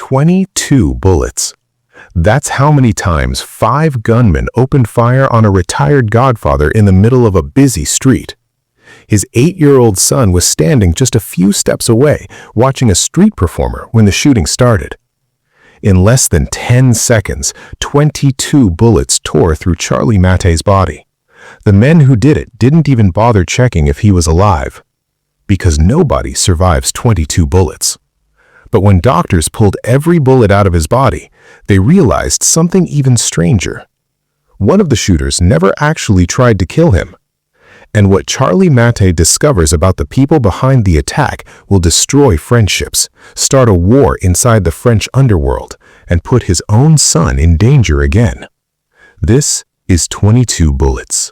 22 bullets. That's how many times 5 gunmen opened fire on a retired godfather in the middle of a busy street. His 8-year-old son was standing just a few steps away, watching a street performer when the shooting started. In less than 10 seconds, 22 bullets tore through Charly Mattei's body. The men who did it didn't even bother checking if he was alive, because nobody survives 22 bullets. But when doctors pulled every bullet out of his body, they realized something even stranger. One of the shooters never actually tried to kill him. And what Charly Mattei discovers about the people behind the attack will destroy friendships, start a war inside the French underworld, and put his own son in danger again. This is 22 Bullets.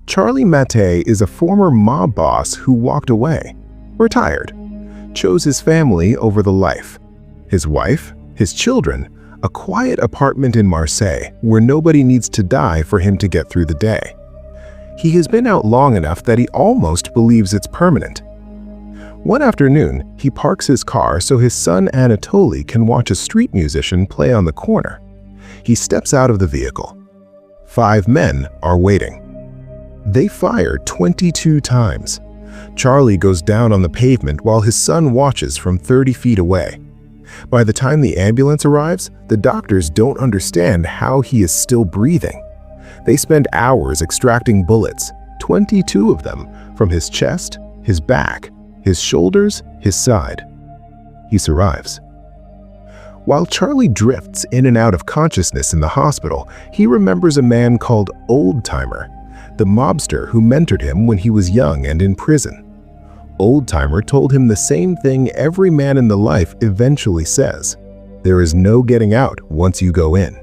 Charly Mattei is a former mob boss who walked away, retired, chose his family over the life, his wife, his children, a quiet apartment in Marseille where nobody needs to die for him to get through the day. He has been out long enough that he almost believes it's permanent. One afternoon, he parks his car so his son Anatoly can watch a street musician play on the corner. He steps out of the vehicle. 5 men are waiting. They fire 22 times. Charlie goes down on the pavement while his son watches from 30 feet away. By the time the ambulance arrives, the doctors don't understand how he is still breathing. They spend hours extracting bullets, 22 of them, from his chest, his back, his shoulders, his side. He survives. While Charlie drifts in and out of consciousness in the hospital, he remembers a man called Old Timer, the mobster who mentored him when he was young and in prison. Old Timer told him the same thing every man in the life eventually says: there is no getting out once you go in.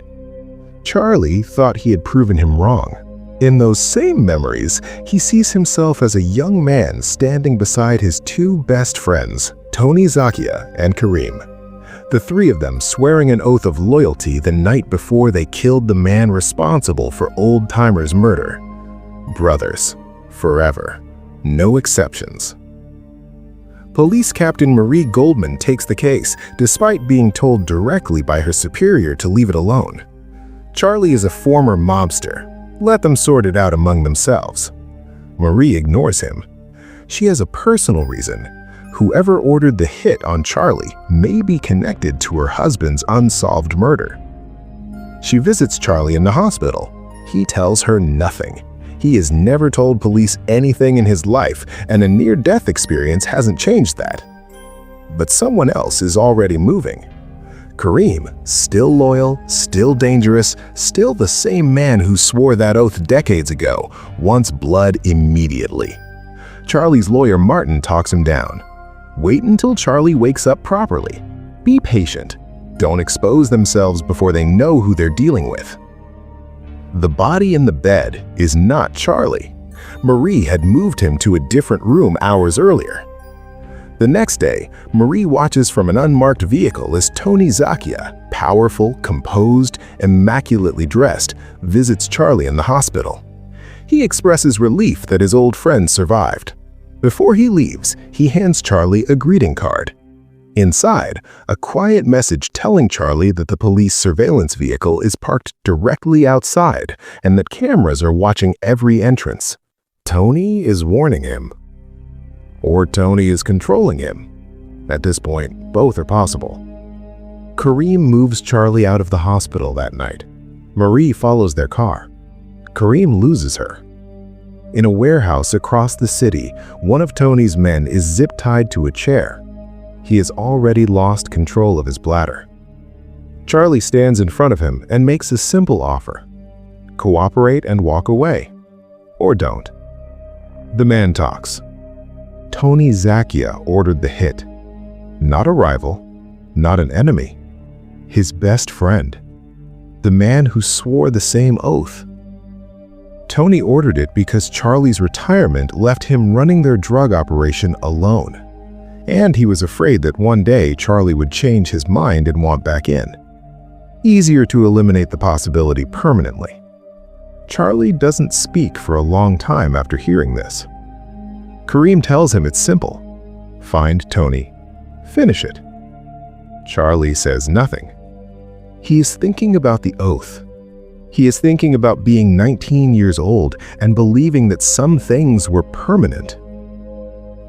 Charlie thought he had proven him wrong. In those same memories, he sees himself as a young man standing beside his 2 best friends, Tony Zakia and Karim. The 3 of them swearing an oath of loyalty the night before they killed the man responsible for Old Timer's murder. Brothers, forever, no exceptions. Police Captain Marie Goldman takes the case, despite being told directly by her superior to leave it alone. Charlie is a former mobster. Let them sort it out among themselves. Marie ignores him. She has a personal reason. Whoever ordered the hit on Charlie may be connected to her husband's unsolved murder. She visits Charlie in the hospital. He tells her nothing. He has never told police anything in his life, and a near-death experience hasn't changed that. But someone else is already moving. Karim, still loyal, still dangerous, still the same man who swore that oath decades ago, wants blood immediately. Charlie's lawyer Martin talks him down. Wait until Charlie wakes up properly. Be patient. Don't expose themselves before they know who they're dealing with. The body in the bed is not Charlie. Marie had moved him to a different room hours earlier. The next day, Marie watches from an unmarked vehicle as Tony Zakia, powerful, composed, immaculately dressed, visits Charlie in the hospital. He expresses relief that his old friend survived. Before he leaves, he hands Charlie a greeting card. Inside, a quiet message telling Charlie that the police surveillance vehicle is parked directly outside and that cameras are watching every entrance. Tony is warning him. Or Tony is controlling him. At this point, both are possible. Karim moves Charlie out of the hospital that night. Marie follows their car. Karim loses her. In a warehouse across the city, one of Tony's men is zip-tied to a chair. He has already lost control of his bladder. Charlie stands in front of him and makes a simple offer. Cooperate and walk away. Or don't. The man talks. Tony Zakia ordered the hit. Not a rival, not an enemy. His best friend. The man who swore the same oath. Tony ordered it because Charlie's retirement left him running their drug operation alone. And he was afraid that one day Charlie would change his mind and want back in. Easier to eliminate the possibility permanently. Charlie doesn't speak for a long time after hearing this. Karim tells him it's simple. Find Tony. Finish it. Charly says nothing. He is thinking about the oath. He is thinking about being 19 years old and believing that some things were permanent.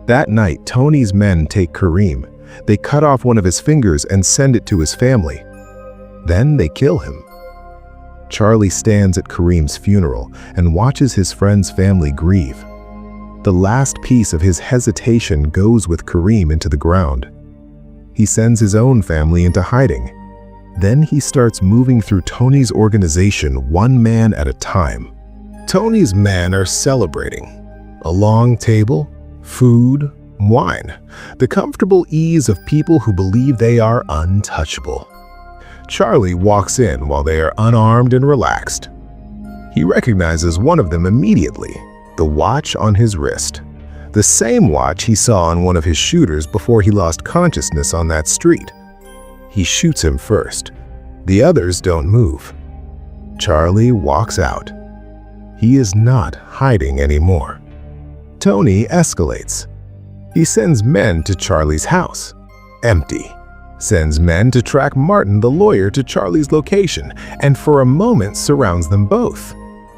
That night, Tony's men take Kareem. They cut off one of his fingers and send it to his family. Then they kill him. Charly stands at Kareem's funeral and watches his friend's family grieve. The last piece of his hesitation goes with Kareem into the ground. He sends his own family into hiding. Then he starts moving through Tony's organization one man at a time. Tony's men are celebrating. A long table, food, wine, the comfortable ease of people who believe they are untouchable. Charly walks in while they are unarmed and relaxed. He recognizes one of them immediately, the watch on his wrist. The same watch he saw on one of his shooters before he lost consciousness on that street. He shoots him first. The others don't move. Charly walks out. He is not hiding anymore. Tony escalates. He sends men to Charly's house. Empty. Sends men to track Martin, the lawyer, to Charly's location, and for a moment surrounds them both.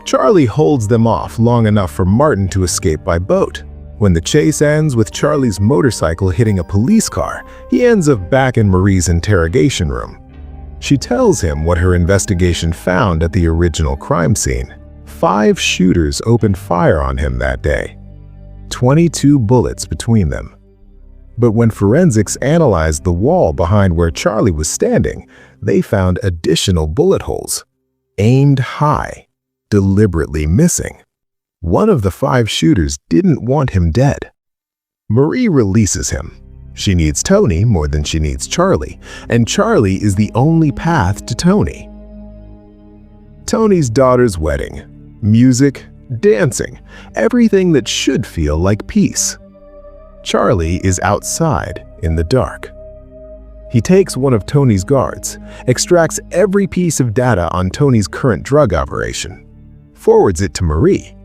Charly holds them off long enough for Martin to escape by boat. When the chase ends with Charly's motorcycle hitting a police car, he ends up back in Marie's interrogation room. She tells him what her investigation found at the original crime scene. 5 shooters opened fire on him that day. 22 bullets between them. But when forensics analyzed the wall behind where Charly was standing, they found additional bullet holes, aimed high, deliberately missing. One of the 5 shooters didn't want him dead. Marie releases him. She needs Tony more than she needs Charly, and Charly is the only path to Tony. Tony's daughter's wedding, music, dancing, everything that should feel like peace. Charly is outside in the dark. He takes one of Tony's guards, extracts every piece of data on Tony's current drug operation, forwards it to Marie.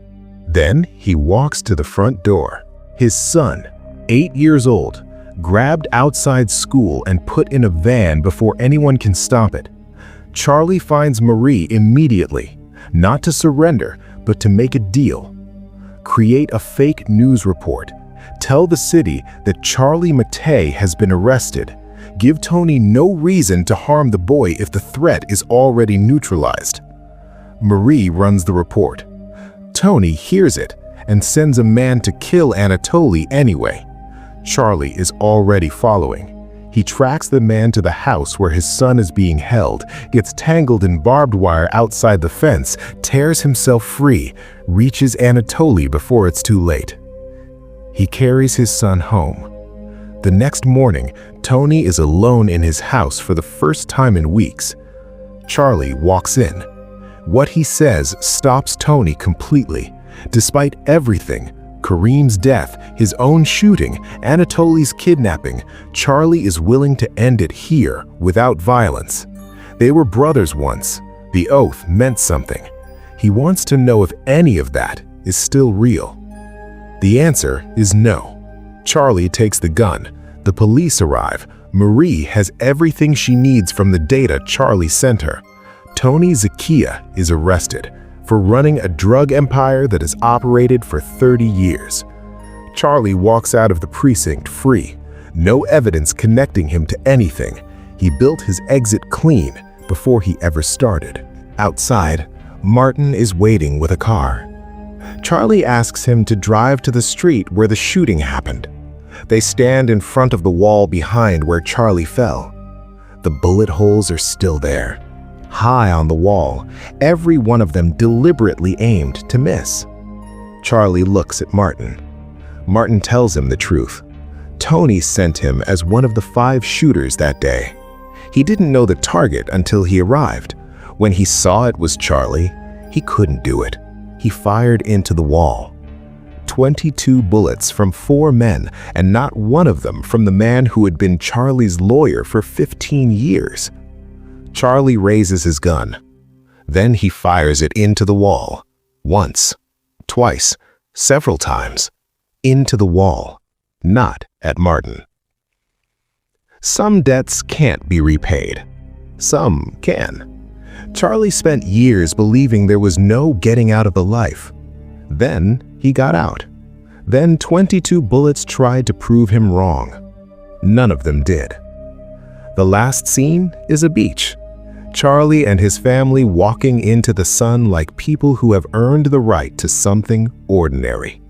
Then he walks to the front door. His son, 8 years old, grabbed outside school and put in a van before anyone can stop it. Charly finds Marie immediately, not to surrender, but to make a deal. Create a fake news report. Tell the city that Charly Mattei has been arrested. Give Tony no reason to harm the boy if the threat is already neutralized. Marie runs the report. Tony hears it and sends a man to kill Anatoly anyway. Charly is already following. He tracks the man to the house where his son is being held, gets tangled in barbed wire outside the fence, tears himself free, reaches Anatoly before it's too late. He carries his son home. The next morning, Tony is alone in his house for the first time in weeks. Charly walks in. What he says stops Tony completely. Despite everything, Kareem's death, his own shooting, Anatoly's kidnapping, Charly is willing to end it here without violence. They were brothers once. The oath meant something. He wants to know if any of that is still real. The answer is no. Charly takes the gun. The police arrive. Marie has everything she needs from the data Charly sent her. Tony Zakia is arrested for running a drug empire that has operated for 30 years. Charly walks out of the precinct free. No evidence connecting him to anything. He built his exit clean before he ever started. Outside, Martin is waiting with a car. Charly asks him to drive to the street where the shooting happened. They stand in front of the wall behind where Charly fell. The bullet holes are still there. High on the wall, every one of them deliberately aimed to miss. Charly looks at Martin. Martin tells him the truth. Tony sent him as one of the 5 shooters that day. He didn't know the target until he arrived. When he saw it was Charly, he couldn't do it. He fired into the wall. 22 bullets from 4 men, and not one of them from the man who had been Charly's lawyer for 15 years. Charly raises his gun. Then he fires it into the wall. Once, twice, several times. Into the wall, not at Martin. Some debts can't be repaid. Some can. Charlie spent years believing there was no getting out of the life. Then he got out. Then 22 bullets tried to prove him wrong. None of them did. The last scene is a beach. Charlie and his family walking into the sun like people who have earned the right to something ordinary.